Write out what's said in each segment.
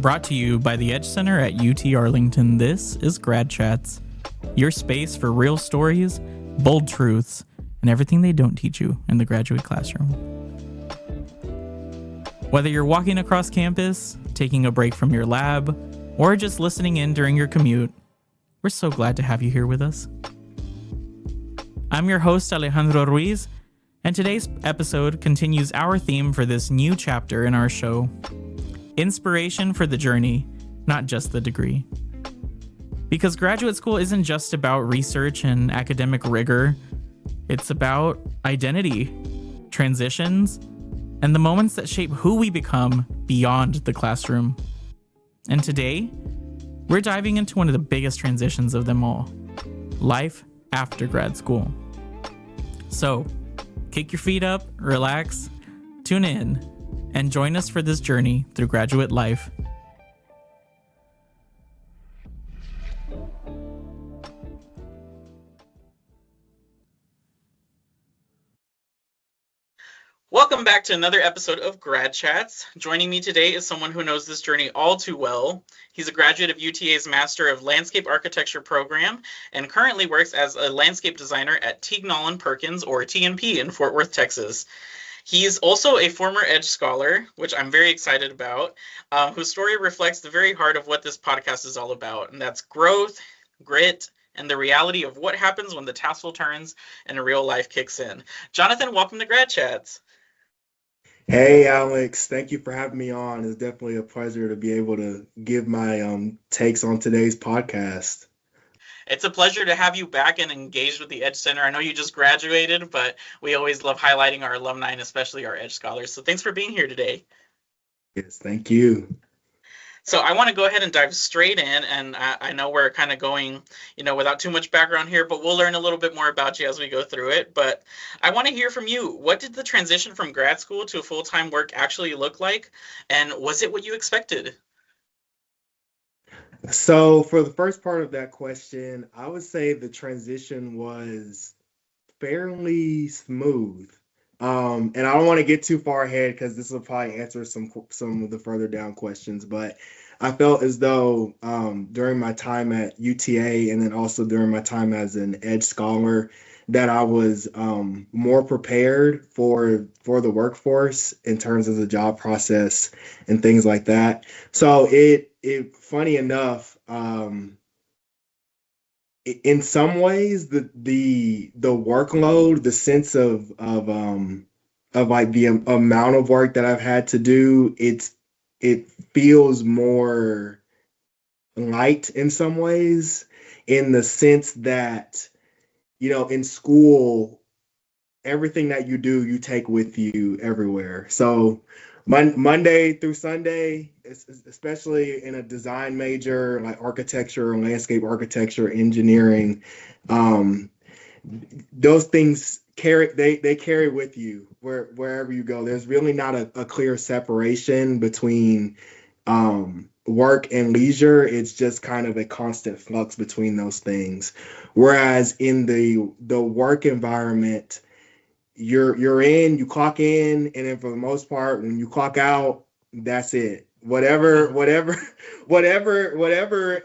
Brought to you by the Edge Center at UT Arlington, this is GradChats, your space for real stories, bold truths, and everything they don't teach you in the graduate classroom. Whether you're walking across campus, taking a break from your lab, or just listening in during your commute, we're so glad to have you here with us. I'm your host, Alejandro Ruiz, and today's episode continues our theme for this new chapter in our show: inspiration for the journey, not just the degree. Because graduate school isn't just about research and academic rigor, it's about identity, transitions, and the moments that shape who we become beyond the classroom. And today, we're diving into one of the biggest transitions of them all: life after grad school. So, kick your feet up, relax, tune in, and join us for this journey through graduate life. Welcome back to another episode of Grad Chats. Joining me today is someone who knows this journey all too well. He's a graduate of UTA's Master of Landscape Architecture program and currently works as a landscape designer at Teague Nolan Perkins, or TNP, in Fort Worth, Texas. He's also a former Edge scholar, which I'm very excited about, whose story reflects the very heart of what this podcast is all about, and that's growth, grit, and the reality of what happens when the tassel turns and real life kicks in. Johnathan, welcome to Grad Chats. Hey, Alex, thank you for having me on. It's definitely a pleasure to be able to give my takes on today's podcast. It's a pleasure to have you back and engaged with the Edge Center. I know you just graduated, but we always love highlighting our alumni and especially our Edge scholars. So thanks for being here today. Yes, thank you. So I want to go ahead and dive straight in, and I know we're kind of going, without too much background here, but we'll learn a little bit more about you as we go through it. But I want to hear from you. What did the transition from grad school to full-time work actually look like? And was it what you expected? So for the first part of that question, I would say the transition was fairly smooth. And I don't want to get too far ahead because this will probably answer some of the further down questions, but I felt as though during my time at UTA and then also during my time as an Edge scholar that I was more prepared for the workforce in terms of the job process and things like that. So it funny enough, in some ways the workload, the sense of like the amount of work that I've had to do, it feels more light in some ways, in the sense that, in school, everything that you do, you take with you everywhere. So Monday through Sunday, especially in a design major like architecture or landscape architecture, engineering, those things carry with you wherever you go. There's really not a clear separation between work and leisure. It's just kind of a constant flux between those things. Whereas in the work environment, you clock in, and then for the most part, when you clock out, that's it. Whatever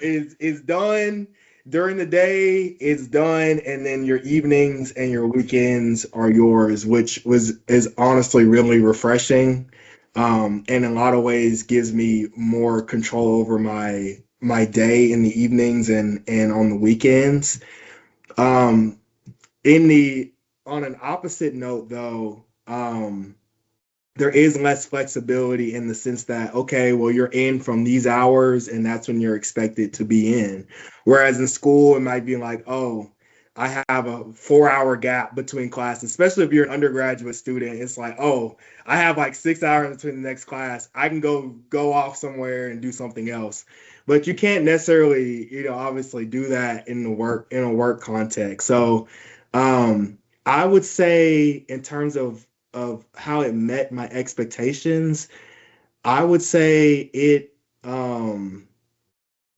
is done during the day is done, and then your evenings and your weekends are yours, which is honestly really refreshing, and in a lot of ways gives me more control over my day in the evenings and on the weekends. On an opposite note, though, there is less flexibility in the sense that, okay, well, you're in from these hours and that's when you're expected to be in. Whereas in school, it might be like, oh, I have a 4-hour gap between classes, especially if you're an undergraduate student. It's like, oh, I have like 6 hours between the next class. I can go off somewhere and do something else. But you can't necessarily, obviously do that in a work context. So, I would say in terms of how it met my expectations, I would say it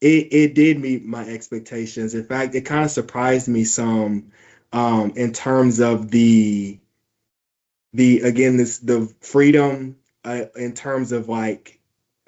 did meet my expectations. In fact, it kind of surprised me some in terms of the freedom in terms of like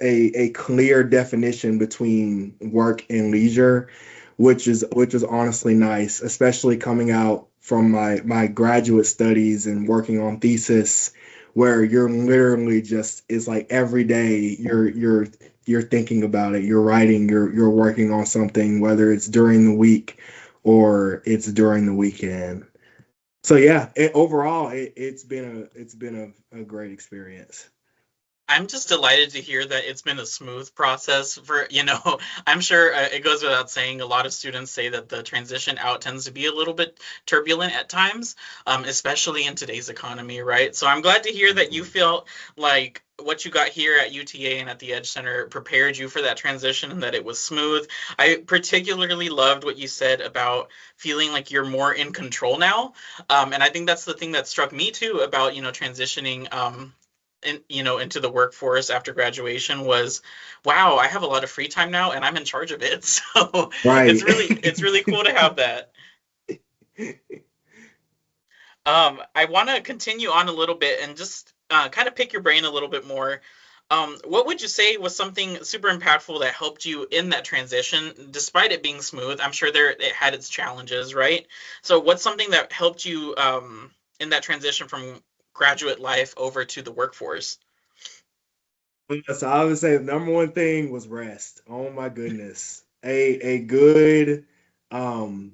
a clear definition between work and leisure, which is honestly nice, especially coming out from my graduate studies and working on thesis, where you're literally just, it's like every day you're thinking about it, you're writing, you're working on something, whether it's during the week or it's during the weekend. So yeah, overall it's been a great experience. I'm just delighted to hear that it's been a smooth process for, I'm sure it goes without saying, a lot of students say that the transition out tends to be a little bit turbulent at times, especially in today's economy, right? So I'm glad to hear that you feel like what you got here at UTA and at the Edge Center prepared you for that transition and that it was smooth. I particularly loved what you said about feeling like you're more in control now. And I think that's the thing that struck me too about, transitioning into the workforce after graduation was, wow, I have a lot of free time now and I'm in charge of it. So Right. it's really cool to have that. I want to continue on a little bit and just kind of pick your brain a little bit more. What would you say was something super impactful that helped you in that transition, despite it being smooth? I'm sure it had its challenges, right? So what's something that helped you in that transition from graduate life over to the workforce? So I would say the number one thing was rest. Oh my goodness. A good um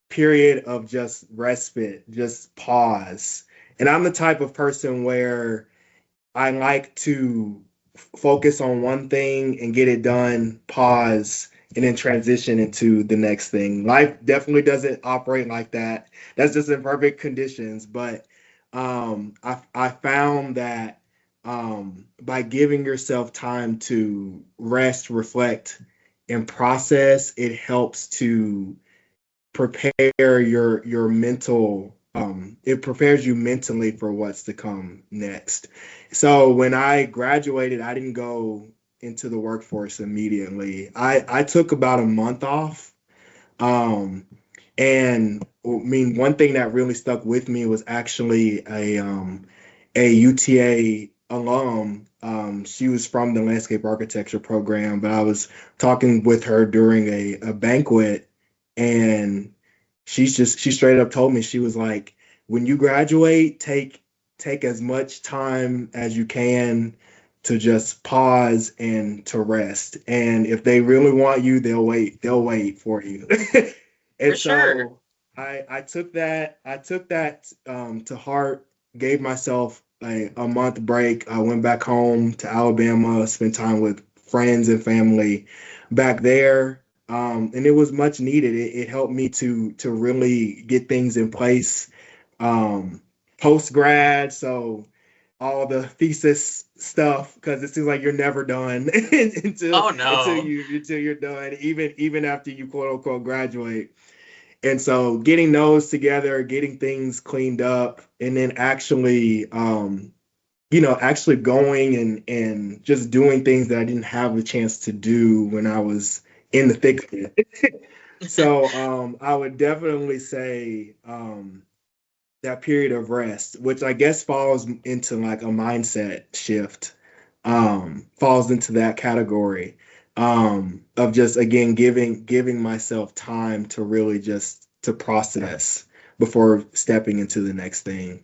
period of just respite, just pause. And I'm the type of person where I like to focus on one thing and get it done, pause, and then transition into the next thing. Life definitely doesn't operate like that. That's just in perfect conditions. But I found that by giving yourself time to rest, reflect, and process, it helps to prepare your mental, it prepares you mentally for what's to come next. So when I graduated, I didn't go into the workforce immediately. I took about a month off. um and I mean, one thing that really stuck with me was actually a UTA alum. She was from the landscape architecture program, but I was talking with her during a banquet, and she straight up told me, she was like, when you graduate, take as much time as you can to just pause and to rest. And if they really want you, they'll wait for you. For And sure. so I took that to heart, gave myself a month break. I went back home to Alabama, spent time with friends and family back there. And it was much needed. It helped me to really get things in place. Um, Post grad, so all the thesis stuff, because it seems like you're never done until Oh until no. you until you're done, even after you quote unquote graduate. And so getting those together, getting things cleaned up, and then actually going and just doing things that I didn't have the chance to do when I was in the thick of it. So I would definitely say that period of rest, which I guess falls into like a mindset shift, falls into that category, of just again giving myself time to really just to process before stepping into the next thing.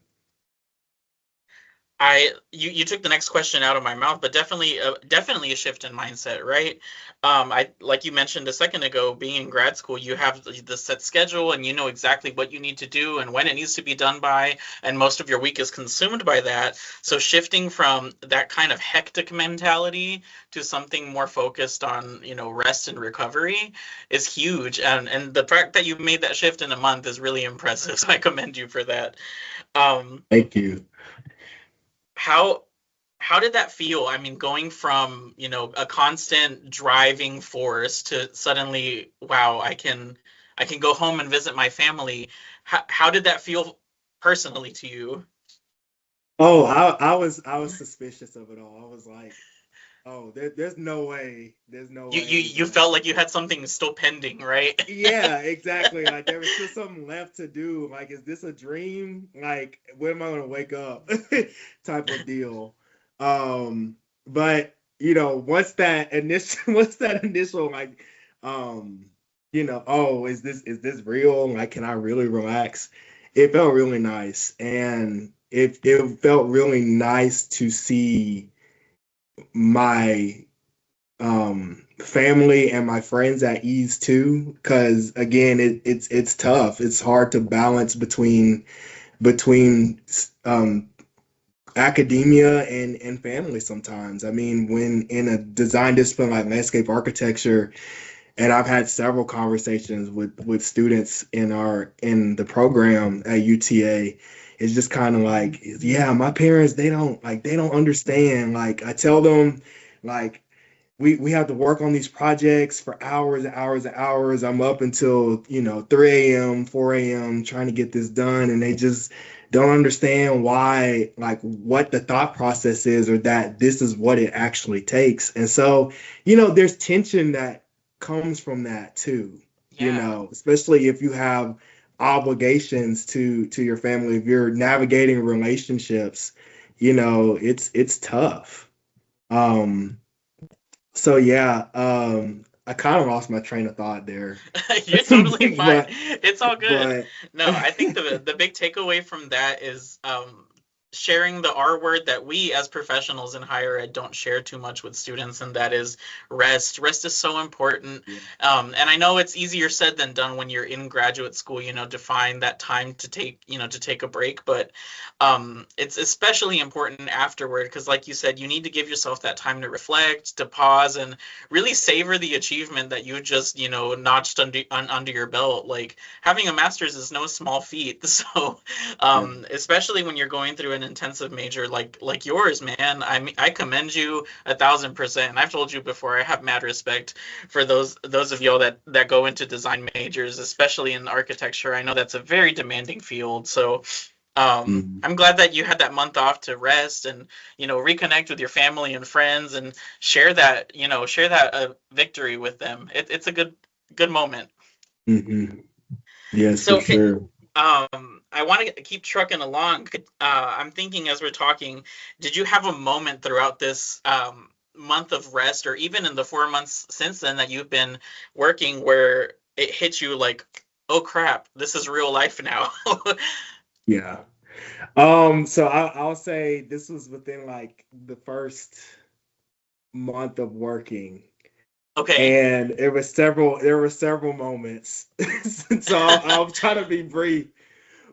You took the next question out of my mouth, but definitely a shift in mindset, right? I like you mentioned a second ago, being in grad school, you have the set schedule and you know exactly what you need to do and when it needs to be done by, and most of your week is consumed by that. So shifting from that kind of hectic mentality to something more focused on, rest and recovery is huge. And the fact that you made that shift in a month is really impressive. So I commend you for that. Um, Thank you. how how did that feel? I mean, going from, a constant driving force to suddenly, wow, I can go home and visit my family. How did that feel personally to you? Oh, I was suspicious of it all. I was like, oh, there's no You way you he's you gonna. felt like you had something still pending, right? Yeah, exactly. Like there was still something left to do. Like, is this a dream? Like, when am I gonna wake up? Type of deal. But once that initial like, oh, is this real? Like, can I really relax? It felt really nice, and it felt really nice to see my family and my friends at ease too, because again, it's tough. It's hard to balance between academia and family sometimes. I mean, when in a design discipline like landscape architecture, and I've had several conversations with students in the program at UTA. It's just kind of like, yeah, my parents, they don't understand. Like, I tell them, like, we have to work on these projects for hours and hours and hours. I'm up until 3 a.m., 4 a.m. trying to get this done, and they just don't understand why, like, what the thought process is, or that this is what it actually takes. And so, there's tension that comes from that too. Yeah. Especially if you have obligations to your family, if you're navigating relationships, it's tough. Um, so yeah, I kind of lost my train of thought there. You're totally fine. but It's all good. but No, I think the big takeaway from that is sharing the R word that we as professionals in higher ed don't share too much with students, and that is rest. Rest is so important. yeah. And I know it's easier said than done when you're in graduate school, to find that time to take a break. But it's especially important afterward because, like you said, you need to give yourself that time to reflect, to pause, and really savor the achievement that you just, notched under your belt. Like, having a master's is no small feat. So, Yeah. especially when you're going through an intensive major like yours, man. I commend you 1,000%. And I've told you before, I have mad respect for those of y'all that go into design majors, especially in architecture. I know that's a very demanding field. So Mhm. I'm glad that you had that month off to rest and, reconnect with your family and friends and share that victory with them. It's a good moment. Mhm. Yes, for So sure. I want to keep trucking along. I'm thinking as we're talking, did you have a moment throughout this month of rest, or even in the 4 months since then that you've been working, where it hit you like, oh crap, this is real life now? Yeah. So I'll say this was within like the first month of working, Okay. and there were several moments. So I'll try to be brief.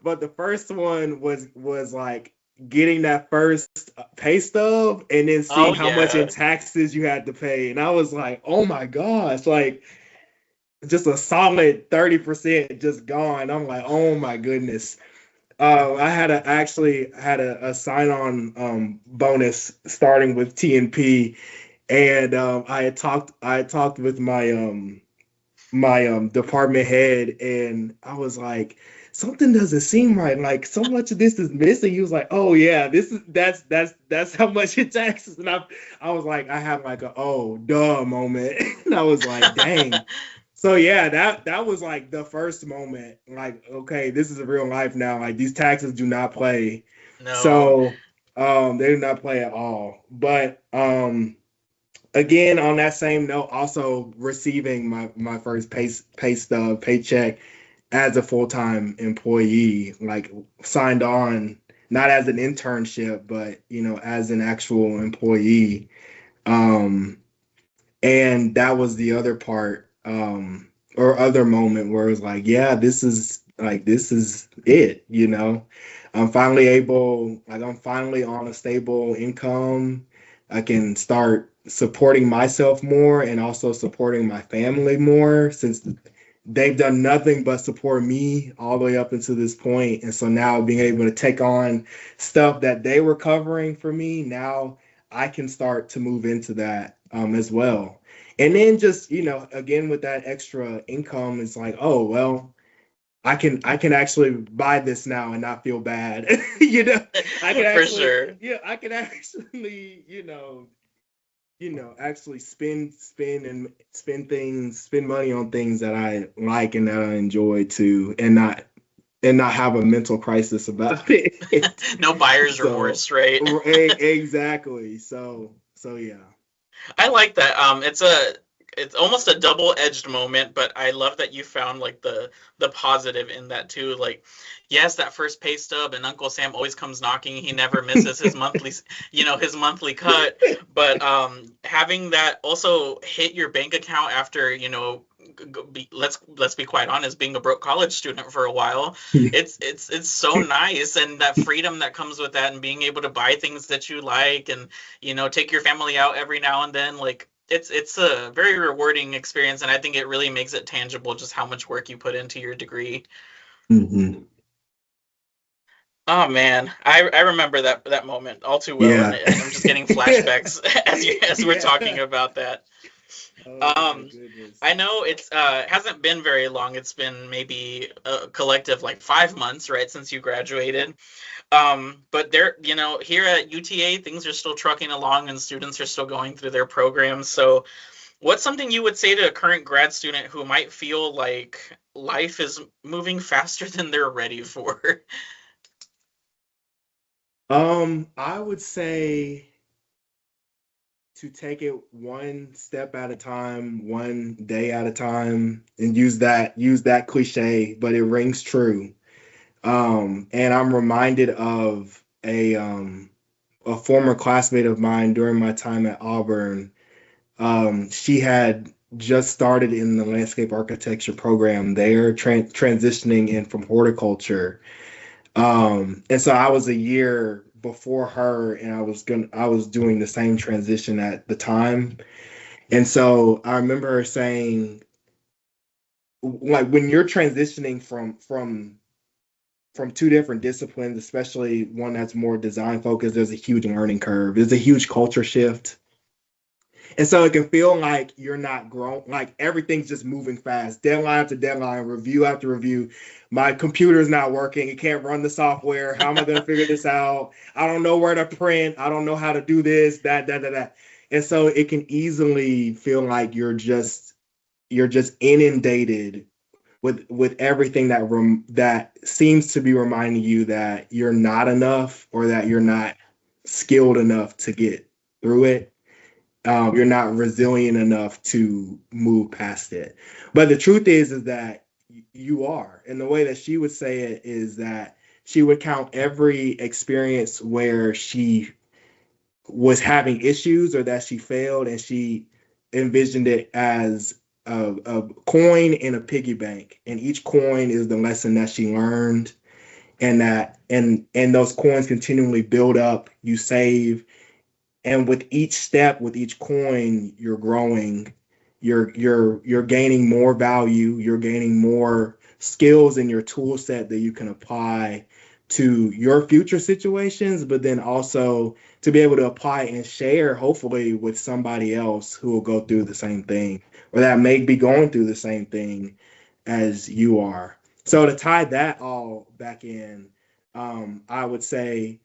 But the first one was like getting that first pay stub and then Oh seeing how much in yeah. taxes you had to pay. And I was like, oh my gosh, like just a solid 30% just gone. I'm like, oh my goodness. I actually had a sign-on bonus starting with TNP, and I had talked with my department head, and I was like, something doesn't seem right. Like, so much of this is missing. He was like, oh yeah, that's how much it taxes. And I was like, I had like a oh duh moment. And I was like, dang. So yeah, that was like the first moment. Like, okay, this is a real life now. Like, these taxes do not play. No. So they do not play at all. But again, on that same note, also receiving my first pay stub paycheck as a full-time employee, like signed on not as an internship, but as an actual employee. Um, and that was the other part, or other moment where it was like, yeah, this is it. I'm finally on a stable income. I can start supporting myself more and also supporting my family more, since they've done nothing but support me all the way up until this point. And so now, being able to take on stuff that they were covering for me, now I can start to move into that as well. And then just, again, with that extra income, it's like, oh, well, I can actually buy this now and not feel bad. I can For actually, sure. yeah, I can actually, actually spend money on things that I like and that I enjoy too, and not have a mental crisis about it. No buyer's So remorse, right? exactly. So yeah. I like that. It's almost a double-edged moment, but I love that you found like the positive in that too. Like, yes, that first pay stub, and Uncle Sam always comes knocking. He never misses his monthly, his monthly cut. But having that also hit your bank account after, let's be quite honest, being a broke college student for a while, it's so nice, and that freedom that comes with that, and being able to buy things that you like, and take your family out every now and then. Like, it's a very rewarding experience, and I think it really makes it tangible just how much work you put into your degree. Hmm. Oh man, I remember that moment all too well, and Yeah. I'm just getting flashbacks as we're talking Yeah. about that. Oh my Um, goodness. I know it's hasn't been very long. It's been maybe a collective like 5 months, right, since you graduated. But there, here at UTA, things are still trucking along, and students are still going through their programs. So, what's something you would say to a current grad student who might feel like life is moving faster than they're ready for? I would say to take it one step at a time, one day at a time, and use that cliche, but it rings true. And I'm reminded of a former classmate of mine during my time at Auburn. She had just started in the landscape architecture program there, transitioning in from horticulture. And so I was a year before her, and I was doing the same transition at the time. And so I remember her saying, like, when you're transitioning from two different disciplines, especially one that's more design focused, there's a huge learning curve. There's a huge culture shift. And so it can feel like you're not growing, like everything's just moving fast, deadline after deadline, review after review. My computer is not working. It can't run the software. How am I going to figure this out? I don't know where to print. I don't know how to do this, that. And so it can easily feel like you're just inundated with everything that seems to be reminding you that you're not enough, or that you're not skilled enough to get through it. You're not resilient enough to move past it. But the truth is that you are. And the way that she would say it is that she would count every experience where she was having issues or that she failed, and she envisioned it as a coin in a piggy bank, and each coin is the lesson that she learned, and those coins continually build up. You save, and with each step, with each coin, you're growing. You're gaining more value. You're gaining more skills in your tool set that you can apply to your future situations, but then also to be able to apply and share, hopefully, with somebody else who will go through the same thing, or that may be going through the same thing as you are. So to tie that all back in, I would say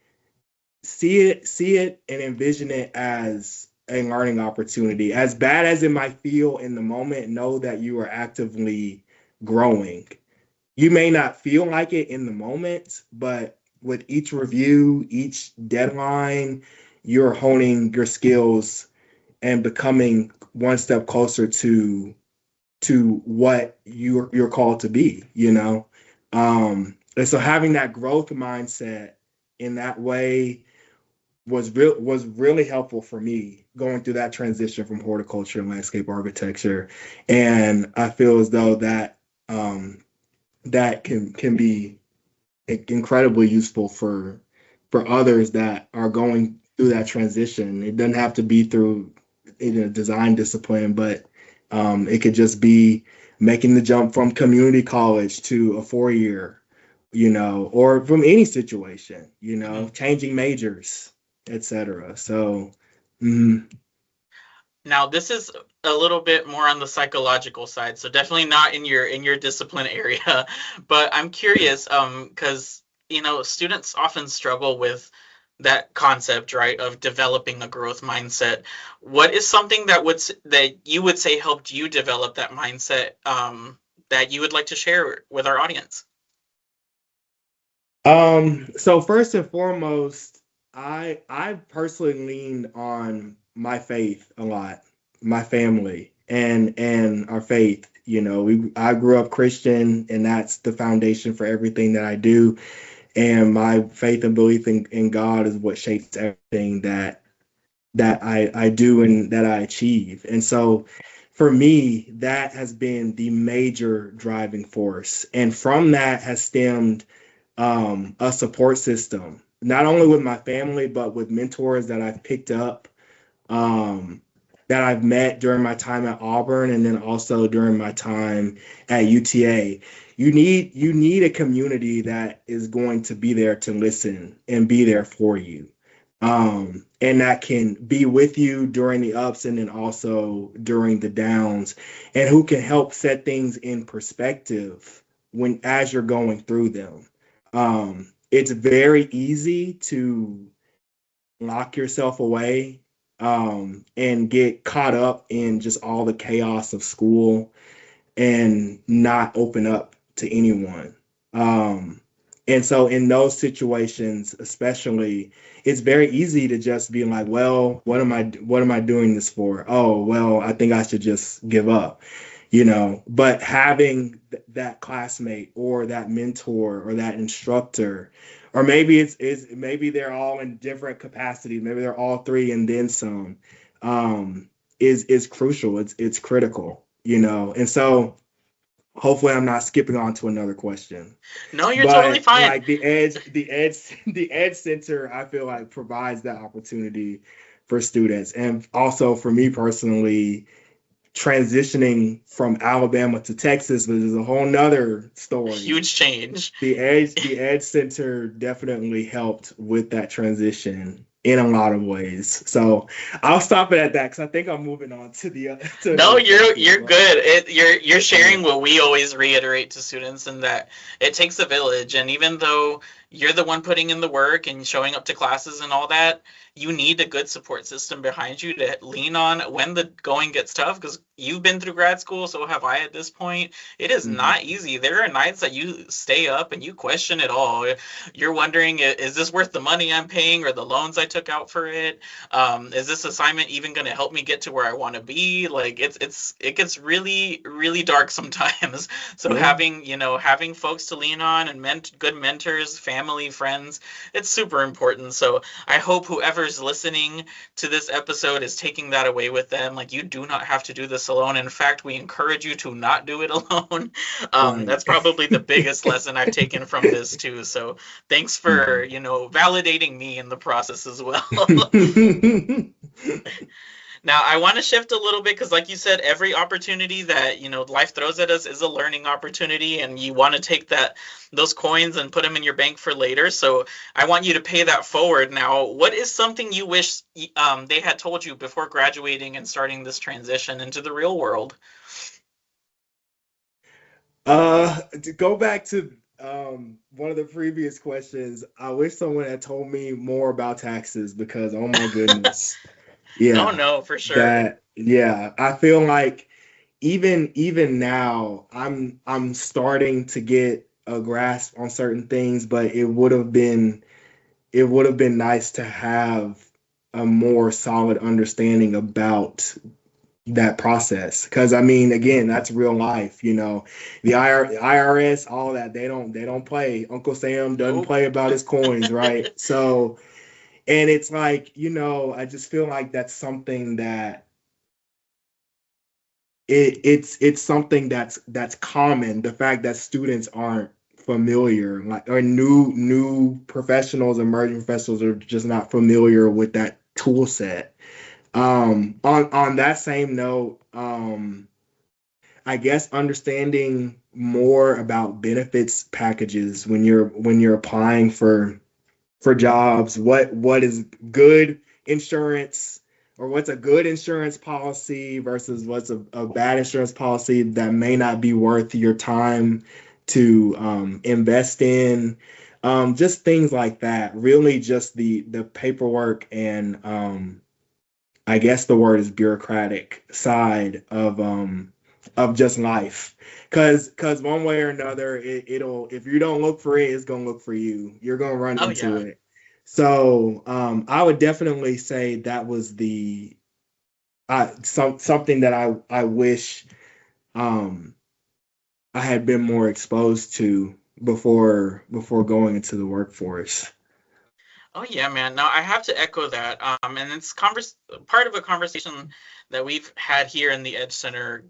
see it and envision it as a learning opportunity. As bad as it might feel in the moment, know that you are actively growing. You may not feel like it in the moment, but with each review, each deadline, you're honing your skills and becoming one step closer to what you're called to be. And so having that growth mindset in that way was really helpful for me going through that transition from horticulture and landscape architecture. And I feel as though that can be incredibly useful for others that are going through that transition. It doesn't have to be through design discipline, but it could just be making the jump from community college to a 4 year, or from any situation, Mhm. changing majors, etc. So, mm, Now, this is a little bit more on the psychological side, so definitely not in your discipline area. But I'm curious, because students often struggle with that concept, right, of developing a growth mindset. What is something that you would say helped you develop that mindset, that you would like to share with our audience? so first and foremost, I personally leaned on my faith a lot, my family and our faith. You know, I grew up Christian, and that's the foundation for everything that I do. And my faith and belief in God is what shapes everything that I do and that I achieve. And so for me, that has been the major driving force. And from that has stemmed a support system, not only with my family, but with mentors that I've picked up, um, that I've met during my time at Auburn, and then also during my time at UTA. You need a community that is going to be there to listen and be there for you, and that can be with you during the ups and then also during the downs, and who can help set things in perspective when as you're going through them. It's very easy to lock yourself away, and get caught up in just all the chaos of school and not open up to anyone. Um, and so in those situations, especially, it's very easy to just be like, well, what am I doing this for? Oh, well, I think I should just give up, you know. But having that classmate or that mentor or that instructor, or maybe maybe they're all in different capacities, maybe they're all three and then some, is crucial. It's critical, you know. And so hopefully I'm not skipping on to another question. No, you're totally But fine. like the Edge Center, I feel like provides that opportunity for students, and also for me personally, transitioning from Alabama to Texas, which is a whole nother story. Huge change. The Edge Center definitely helped with that transition in a lot of ways. So I'll stop it at that because I think I'm moving on to the. No, you're good. You're sharing what we always reiterate to students, and that it takes a village. And even though you're the one putting in the work and showing up to classes and all that, you need a good support system behind you to lean on when the going gets tough, because you've been through grad school, so have I at this point. It is not easy. There are nights that you stay up and you question it all. You're wondering, is this worth the money I'm paying or the loans I took out for it? Is this assignment even going to help me get to where I want to be? Like it gets really, really dark sometimes. So having folks to lean on and good mentors, family, friends, it's super important. So I hope whoever's listening to this episode is taking that away with them. Like, you do not have to do this alone. In fact, we encourage you to not do it alone. That's probably the biggest lesson I've taken from this too. So thanks for, validating me in the process as well. Now, I want to shift a little bit because, like you said, every opportunity that, life throws at us is a learning opportunity, and you want to take those coins and put them in your bank for later. So I want you to pay that forward. Now, what is something you wish they had told you before graduating and starting this transition into the real world? To go back to one of the previous questions, I wish someone had told me more about taxes because, oh my goodness. Yeah. Oh, no, for sure. I feel like even now I'm starting to get a grasp on certain things, but it would have been nice to have a more solid understanding about that process. Because I mean, again, that's real life, the IRS, all that, they don't play. Uncle Sam doesn't play about his coins, right? So, and it's like, I just feel like that's something that it's something that's common. The fact that students aren't familiar, like, or new professionals, emerging professionals are just not familiar with that tool set. On that same note, I guess understanding more about benefits packages when you're applying for jobs, what is good insurance, or what's a good insurance policy versus what's a bad insurance policy that may not be worth your time to invest in. Just things like that. Really just the paperwork and I guess the word is bureaucratic side of just life. Cause one way or another, it'll, if you don't look for it, it's gonna look for you. You're gonna run into it. So I would definitely say that was the something that I wish um, I had been more exposed to before going into the workforce. Oh yeah, man. No, I have to echo that. And it's part of a conversation that we've had here in the Edge Center,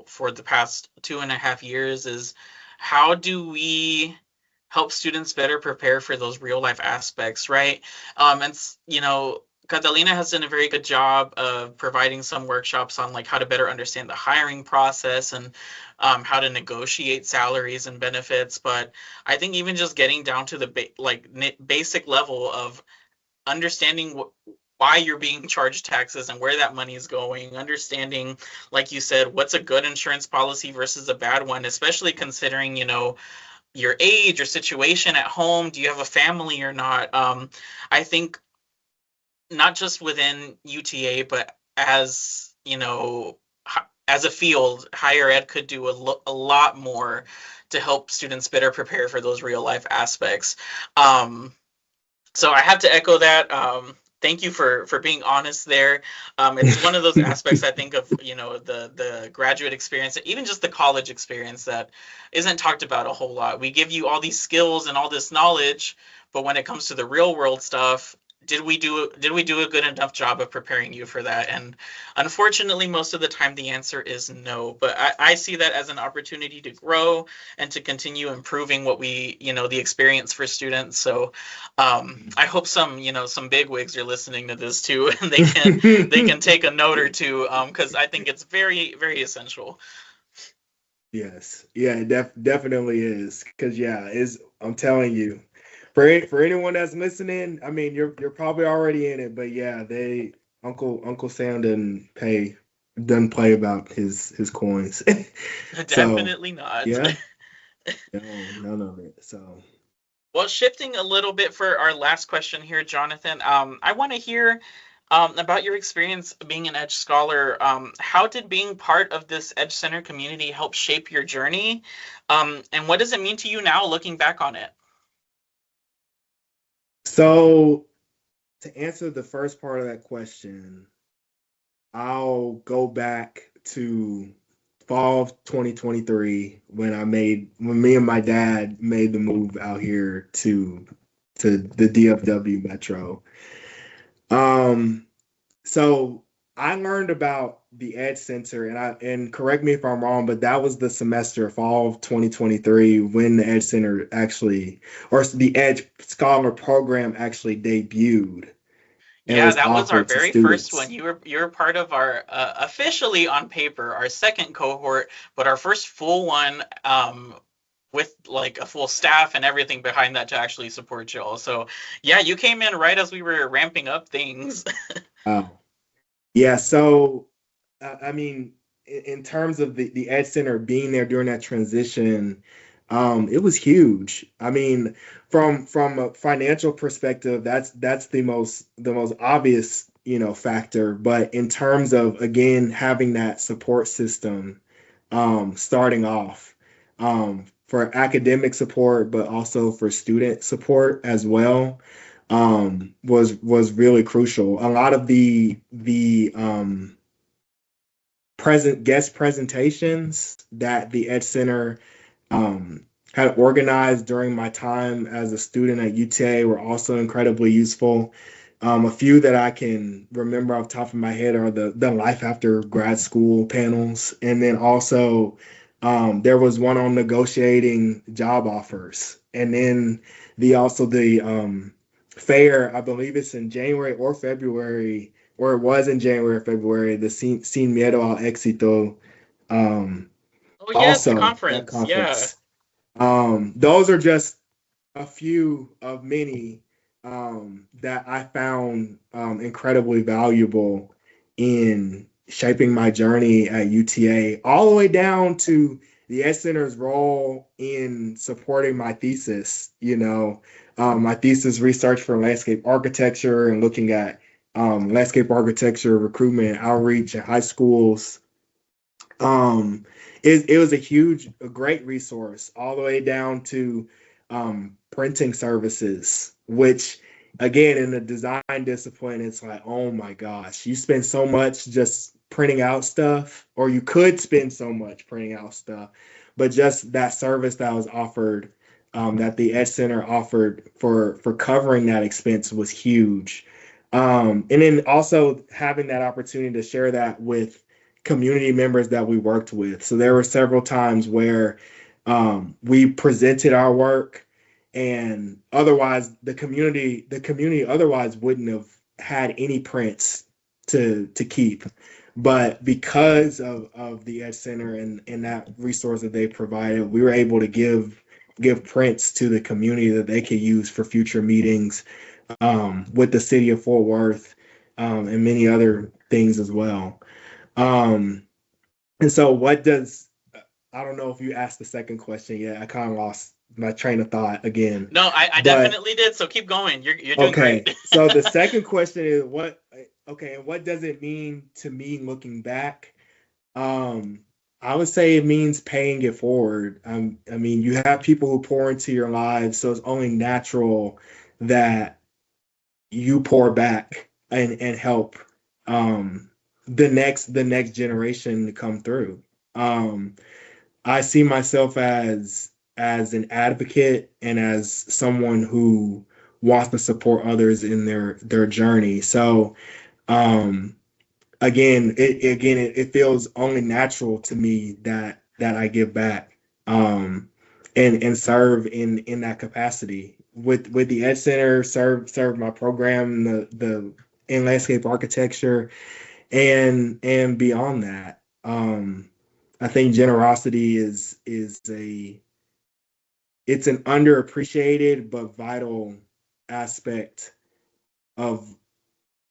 for the past 2.5 years is how do we help students better prepare for those real life aspects, right? Catalina has done a very good job of providing some workshops on like how to better understand the hiring process and how to negotiate salaries and benefits. But I think even just getting down to the basic level of understanding why you're being charged taxes and where that money is going, understanding, like you said, what's a good insurance policy versus a bad one, especially considering, your age, your situation at home, do you have a family or not? I think not just within UTA, but as, as a field, higher ed could do a lot more to help students better prepare for those real life aspects. So I have to echo that. Thank you for being honest there. It's one of those aspects I think of, the graduate experience, even just the college experience that isn't talked about a whole lot. We give you all these skills and all this knowledge, but when it comes to the real world stuff, did we do a good enough job of preparing you for that? And unfortunately, most of the time the answer is no. But I see that as an opportunity to grow and to continue improving what the experience for students. So I hope some bigwigs are listening to this too, and they can take a note or two, because I think it's very, very essential. Yes, yeah, it definitely is. Because I'm telling you, for anyone that's listening, I mean, you're probably already in it, but yeah, Uncle Sam doesn't play about his coins. Definitely not. Yeah, no, none of it. So. Well, shifting a little bit for our last question here, Johnathan, I want to hear about your experience being an Edge Scholar. How did being part of this Edge Center community help shape your journey? And what does it mean to you now looking back on it? So, to answer the first part of that question, I'll go back to fall of 2023 when me and my dad made the move out here to the DFW Metro. So I learned about the Edge Center, and correct me if I'm wrong, but that was the semester, fall of 2023, when the Edge Center or the Edge Scholar program actually debuted and Yeah, was that was our offered to very first one. students. You were part of our officially on paper, our second cohort, but our first full one, with like a full staff and everything behind that to actually support y'all. So yeah, you came in right as we were ramping up things. Wow. Yeah, so I mean, in terms of the Ed Center being there during that transition, it was huge. I mean, from a financial perspective, that's the most obvious, factor. But in terms of again having that support system, starting off, for academic support, but also for student support as well, was really crucial. A lot of the present guest presentations that the Ed Center had organized during my time as a student at UTA were also incredibly useful. A few that I can remember off the top of my head are the Life After Grad School panels, and then also there was one on negotiating job offers, and then the fair. I believe it's in January or February, or it was in January or February. The Sin Miedo al Éxito. Oh yes, the Also, that conference. Yeah. conference. Those are just a few of many that I found incredibly valuable in shaping my journey at UTA, all the way down to the Ed Center's role in supporting my thesis. My thesis research for landscape architecture and looking at landscape architecture recruitment and outreach in high schools. Um, it was a great resource, all the way down to printing services, which again, in the design discipline, it's like, oh my gosh, you spend so much just printing out stuff, or you could spend so much printing out stuff, but just that service that was offered, that the Ed Center offered for covering that expense was huge. And then also having that opportunity to share that with community members that we worked with. So there were several times where we presented our work, and otherwise the community otherwise wouldn't have had any prints to keep. But because of the Ed Center and that resource that they provided, we were able to give prints to the community that they could use for future meetings with the city of Fort Worth, and many other things as well. And so what does, I don't know if you asked the second question yet. I kind of lost my train of thought again. No, I definitely did. So keep going. You're doing Okay. great. So the second question is and what does it mean to me looking back? I would say it means paying it forward. I mean, you have people who pour into your lives, so it's only natural that you pour back and help the next generation to come through. I see myself as an advocate and as someone who wants to support others in their journey. So it feels only natural to me that I give back, and serve in that capacity with the Ed Center, serve my program, the in landscape architecture, and beyond that. I think generosity is it's an underappreciated but vital aspect of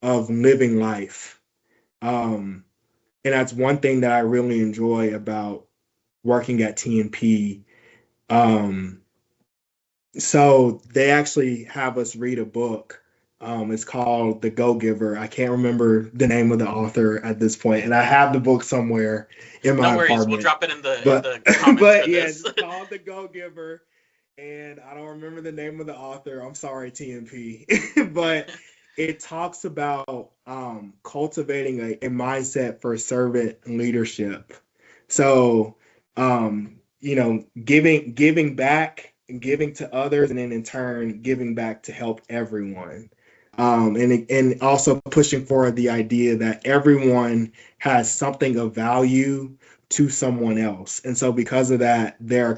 living life. And that's one thing that I really enjoy about working at TNP. So they actually have us read a book. It's called The Go-Giver. I can't remember the name of the author at this point, and I have the book somewhere in my apartment. No worries, we'll drop it in the comments but for yeah, this. it's called The Go-Giver, and I don't remember the name of the author. I'm sorry, TNP. But it talks about cultivating a mindset for servant leadership. So, giving back and giving to others, and then in turn giving back to help everyone. And also pushing forward the idea that everyone has something of value to someone else. And so because of that, there are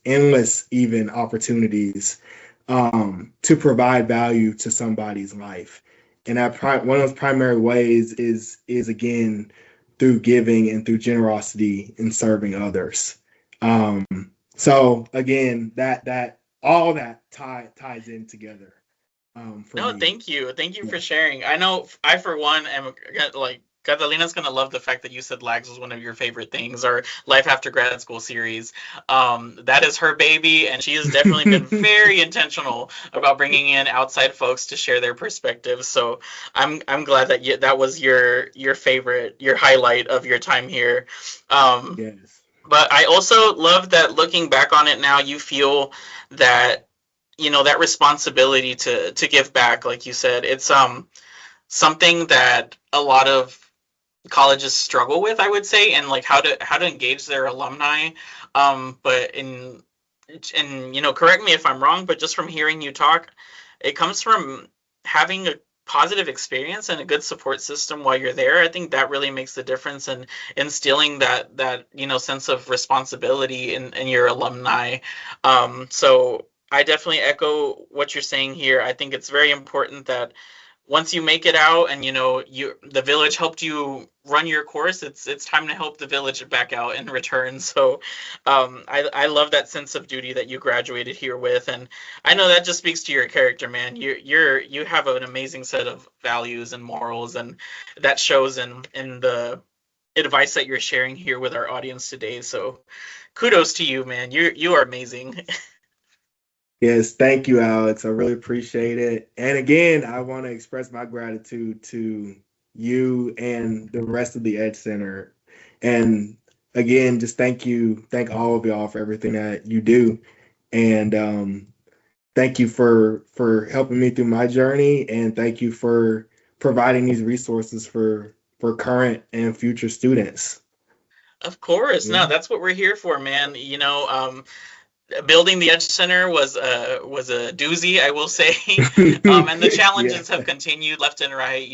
endless even opportunities to provide value to somebody's life. And one of those primary ways is again through giving and through generosity and serving others. So again, that all that ties in together. No, Me. thank you for sharing. I know I for one am like Catalina's gonna love the fact that you said Lags was one of your favorite things, or Life After Grad School series. That is her baby, and she has definitely been very intentional about bringing in outside folks to share their perspectives. So I'm glad that that was your favorite, your highlight of your time here. Yes. But I also love that looking back on it now, you feel that that responsibility to give back, like you said, it's something that a lot of colleges struggle with, I would say, and like how to engage their alumni. But correct me if I'm wrong, but just from hearing you talk, it comes from having a positive experience and a good support system while you're there. I think that really makes the difference in instilling that sense of responsibility in your alumni. So I definitely echo what you're saying here. I think it's very important that once you make it out and the village helped you run your course, it's time to help the village back out in return. So I love that sense of duty that you graduated here with, and I know that just speaks to your character, man. You have an amazing set of values and morals, and that shows in the advice that you're sharing here with our audience today. So kudos to you, man. You are amazing. Yes, thank you, Alex. I really appreciate it. And again, I want to express my gratitude to you and the rest of the Ed Center. And again, just thank all of y'all for everything that you do. And thank you for helping me through my journey, and thank you for providing these resources for current and future students. Of course, no, Yeah. that's what we're here for, man. Building the Edge Center was a doozy, I will say. And the Yeah. challenges have continued left and right.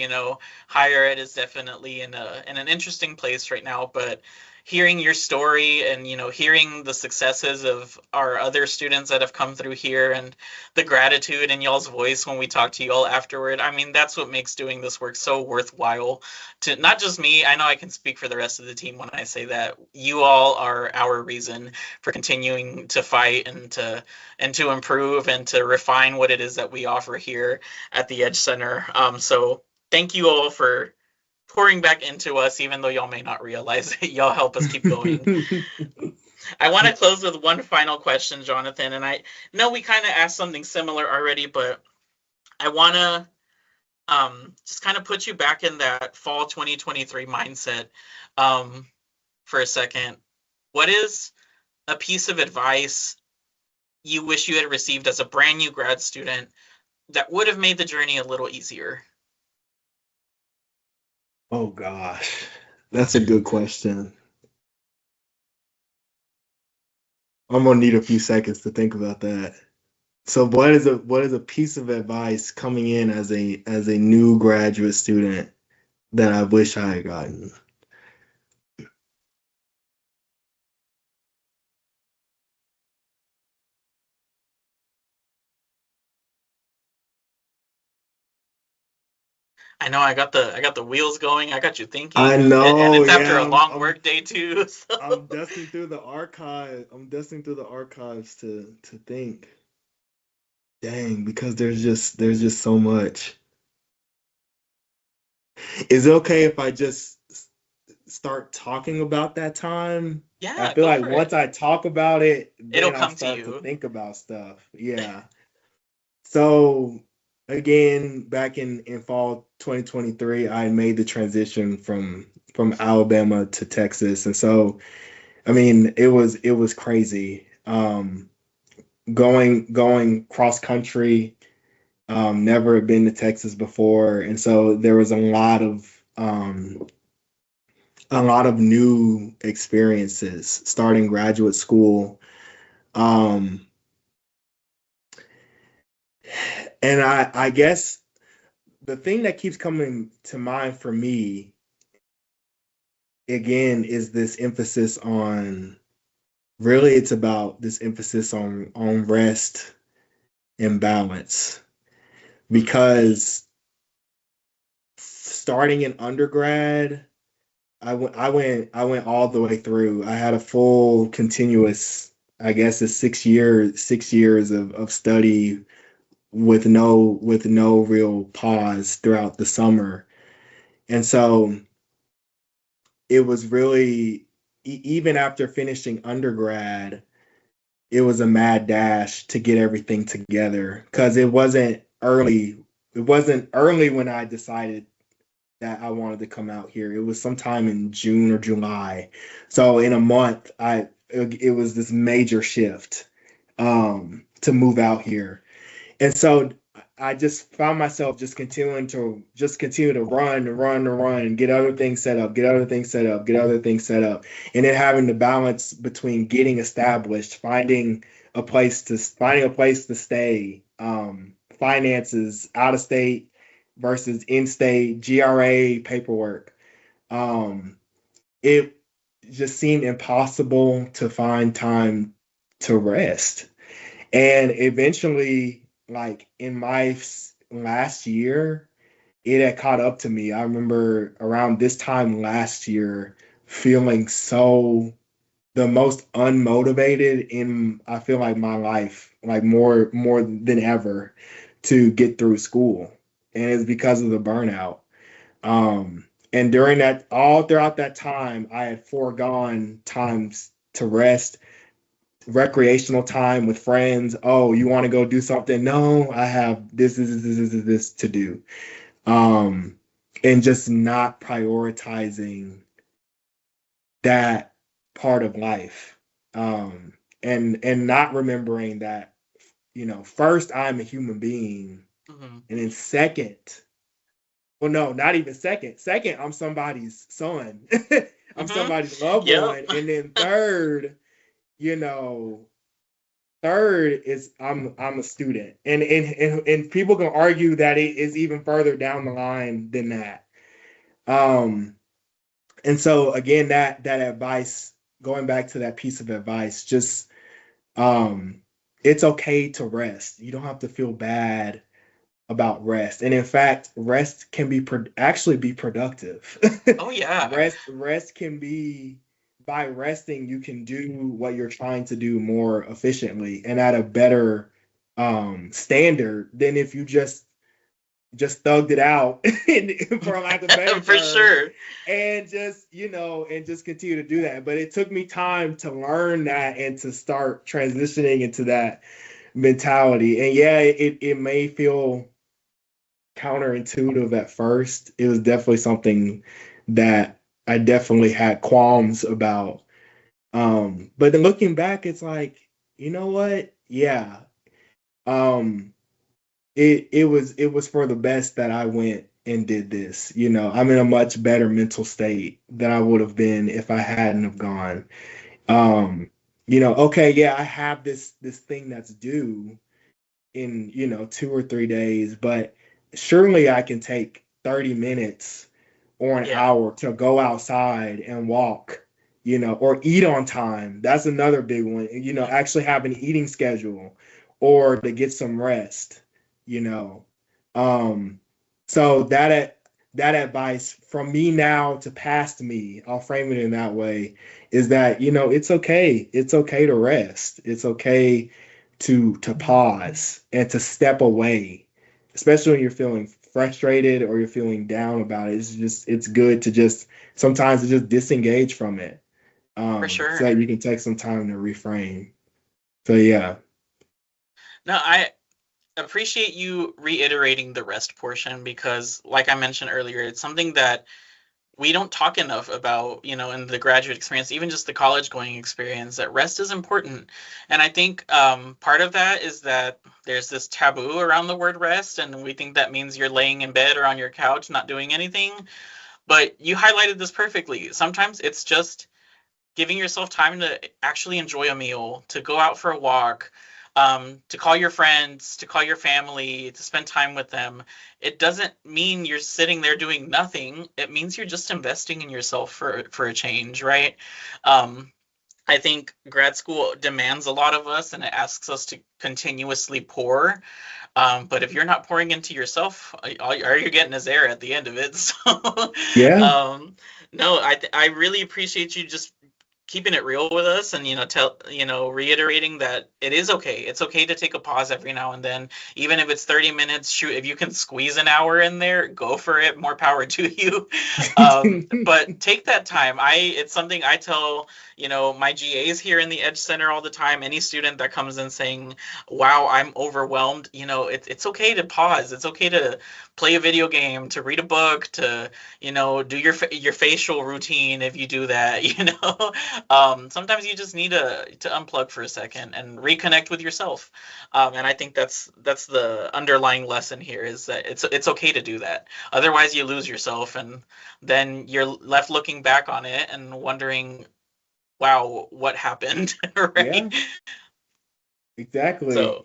Higher ed is definitely in an interesting place right now, but hearing your story and hearing the successes of our other students that have come through here and the gratitude in y'all's voice when we talk to you all afterward, I mean, that's what makes doing this work so worthwhile. To not just me, I know I can speak for the rest of the team when I say that you all are our reason for continuing to fight and to improve and to refine what it is that we offer here at the Edge Center. So thank you all for pouring back into us, even though y'all may not realize it. Y'all help us keep going. I want to close with one final question, Johnathan, and I know we kind of asked something similar already, but I want to just kind of put you back in that fall 2023 mindset for a second. What is a piece of advice you wish you had received as a brand new grad student that would have made the journey a little easier? Oh gosh, that's a good question. I'm gonna need a few seconds to think about that. So what is a piece of advice coming in as a new graduate student that I wish I had gotten? I know I got the wheels going. I got you I thinking, and know, it's after yeah. a long work day too. So. I'm dusting through the archive. I'm dusting through the archives to think. Dang, because there's just so much. Is it okay if I just start talking about that time? I Yeah, feel go like for once it. I talk about it, It'll then I'll come to start to you. think about stuff. Yeah. So again, back in fall 2023, I made the transition from Alabama to Texas. And so I mean, it was crazy. Going cross country, never had been to Texas before, and so there was a lot of new experiences starting graduate school. Um, and I guess the thing that keeps coming to mind for me again is this emphasis on really it's about this emphasis on rest and balance because starting in undergrad I went all the way through. I had a full continuous, I guess it's 6 years of study with no real pause throughout the summer. And so it was really even after finishing undergrad, it was a mad dash to get everything together because it wasn't early when I decided that I wanted to come out here. It was sometime in June or July. So in a month, it was this major shift to move out here. And so I just found myself just continue to run and run and run and get other things set up, get other things set up, get other things set up, and then having to balance between getting established, finding a place to stay, finances, out of state versus in state, GRA paperwork. Um, it just seemed impossible to find time to rest. And eventually, like in my last year, it had caught up to me. I remember around this time last year feeling so the most unmotivated in I feel like my life, like more than ever to get through school. And it's because of the burnout. And during that all throughout that time, I had foregone times to rest, recreational time with friends. Oh, you want to go do something? No, I have this to do. Um, and just not prioritizing that part of life. And not remembering that first, I'm a human being. Mm-hmm. And then second, well, no, not even second. Second, I'm somebody's son. I'm Mm-hmm. somebody's loved Yep. one. And then third, you know, third is I'm a student. And people can argue that it is even further down the line than that. And so again, that advice, going back to that piece of advice, just it's okay to rest. You don't have to feel bad about rest. And in fact, rest can be actually be productive. Oh yeah. Rest can be, by resting, you can do what you're trying to do more efficiently and at a better standard than if you just thugged it out for lack of better For term, sure. and just and just continue to do that. But it took me time to learn that and to start transitioning into that mentality. And yeah, it may feel counterintuitive at first. It was definitely something that I definitely had qualms about. But then looking back, it's like, you know what? Yeah. Um, it was for the best that I went and did this. I'm in a much better mental state than I would have been if I hadn't have gone. Okay, yeah, I have this thing that's due in 2 or 3 days, but surely I can take 30 minutes or an Yeah. hour to go outside and walk, or eat on time. That's another big one. Actually have an eating schedule or to get some rest, you know. So that advice from me now to past me, I'll frame it in that way, is that, it's okay. It's okay to rest. It's okay to pause and to step away, especially when you're feeling frustrated or you're feeling down about it. It's good to just sometimes to just disengage from it, For so sure. that you can take some time to reframe. So yeah. No, I appreciate you reiterating the rest portion because, like I mentioned earlier, it's something that we don't talk enough about, in the graduate experience, even just the college going experience, that rest is important. And I think part of that is that there's this taboo around the word rest, and we think that means you're laying in bed or on your couch not doing anything. But you highlighted this perfectly. Sometimes it's just giving yourself time to actually enjoy a meal, to go out for a walk, to call your friends, to call your family, to spend time with them. It doesn't mean you're sitting there doing nothing. It means you're just investing in yourself for a change, right? I think grad school demands a lot of us and it asks us to continuously pour. But if you're not pouring into yourself, all you're getting is air at the end of it. So, Yeah. no, I really appreciate you just keeping it real with us and reiterating that it is okay. It's okay to take a pause every now and then, even if it's 30 minutes. Shoot, if you can squeeze an hour in there, go for it. More power to you. But take that time. It's something I tell my GAs here in the Edge Center all the time. Any student that comes in saying, wow, I'm overwhelmed, it's okay to pause. It's okay to play a video game, to read a book, to do your facial routine if you do that. Sometimes you just need to unplug for a second and reconnect with yourself. And I think that's the underlying lesson here, is that it's okay to do that. Otherwise you lose yourself, and then you're left looking back on it and wondering, wow, what happened? Yeah, Right? exactly. So,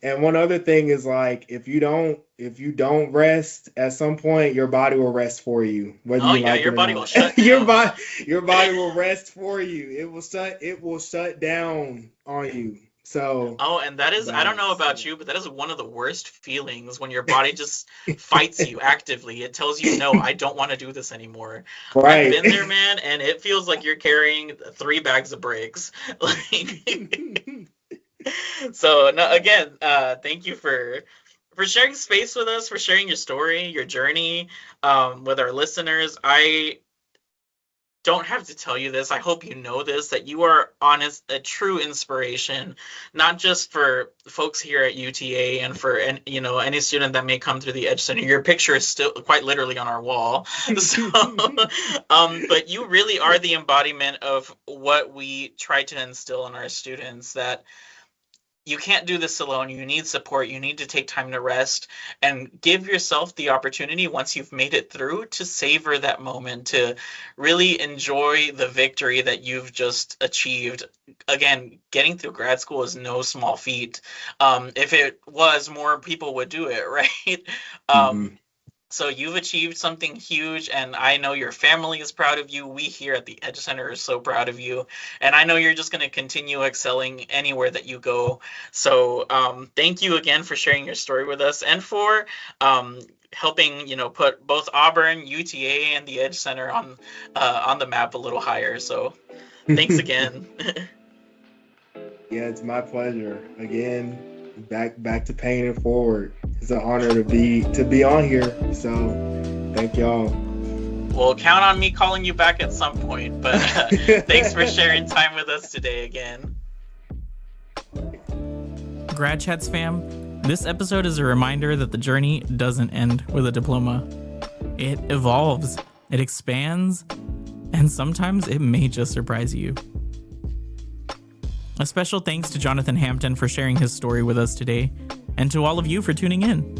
And one other thing is, like, if you don't rest, at some point your body will rest for you, whether oh you yeah, like your it or body will not. shut your down. body your body will rest for you. It will shut down on you. So Oh, and that is, I don't know balance. about you, but that is one of the worst feelings, when your body just fights you actively. It tells you, no, I don't want to do this anymore. I've Right. been there, man, and it feels like you're carrying 3 bags of bricks. Like, so no, again, thank you for sharing space with us, for sharing your story, your journey, with our listeners. I don't have to tell you this. I hope you know this, that you are honest, a true inspiration, not just for folks here at UTA and for any student that may come through the Edge Center. Your picture is still quite literally on our wall. So, but you really are the embodiment of what we try to instill in our students, that you can't do this alone. You need support. You need to take time to rest and give yourself the opportunity, once you've made it through, to savor that moment, to really enjoy the victory that you've just achieved. Again, getting through grad school is no small feat. If it was, more people would do it, right? So you've achieved something huge, and I know your family is proud of you. We here at the Edge Center are so proud of you, and I know you're just going to continue excelling anywhere that you go. So thank you again for sharing your story with us, and for helping, put both Auburn, UTA, and the Edge Center on the map a little higher. So thanks again. Yeah, it's my pleasure. Again, back to paying it forward. It's an honor to be on here. So thank y'all. Well, count on me calling you back at some point, but thanks for sharing time with us today again. GradChats fam, this episode is a reminder that the journey doesn't end with a diploma. It evolves, it expands, and sometimes it may just surprise you. A special thanks to Johnathan Hampton for sharing his story with us today, and to all of you for tuning in.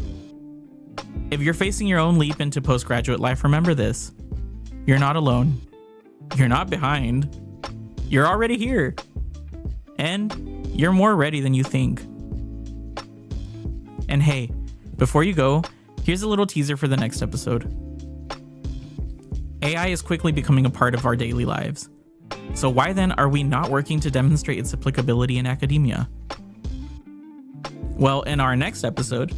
If you're facing your own leap into postgraduate life, remember this: you're not alone. You're not behind. You're already here. And you're more ready than you think. And hey, before you go, here's a little teaser for the next episode. AI is quickly becoming a part of our daily lives. So why then are we not working to demonstrate its applicability in academia? Well, in our next episode,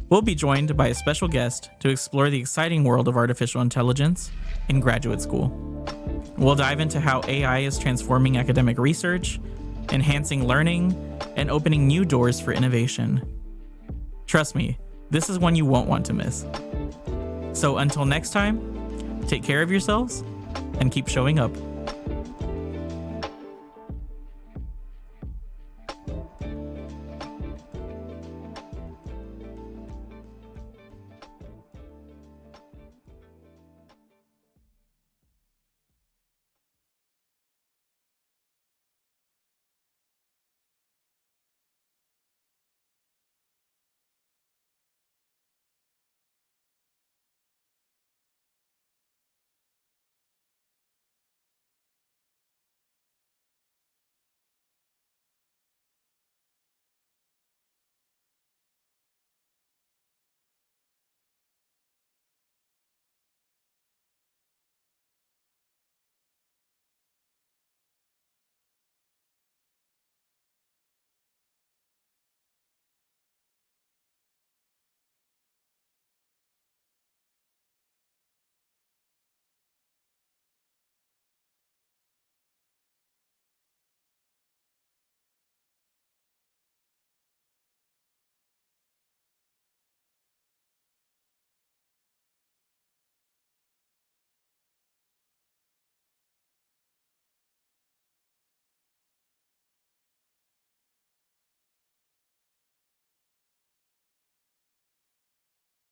we'll be joined by a special guest to explore the exciting world of artificial intelligence in graduate school. We'll dive into how AI is transforming academic research, enhancing learning, and opening new doors for innovation. Trust me, this is one you won't want to miss. So until next time, take care of yourselves and keep showing up.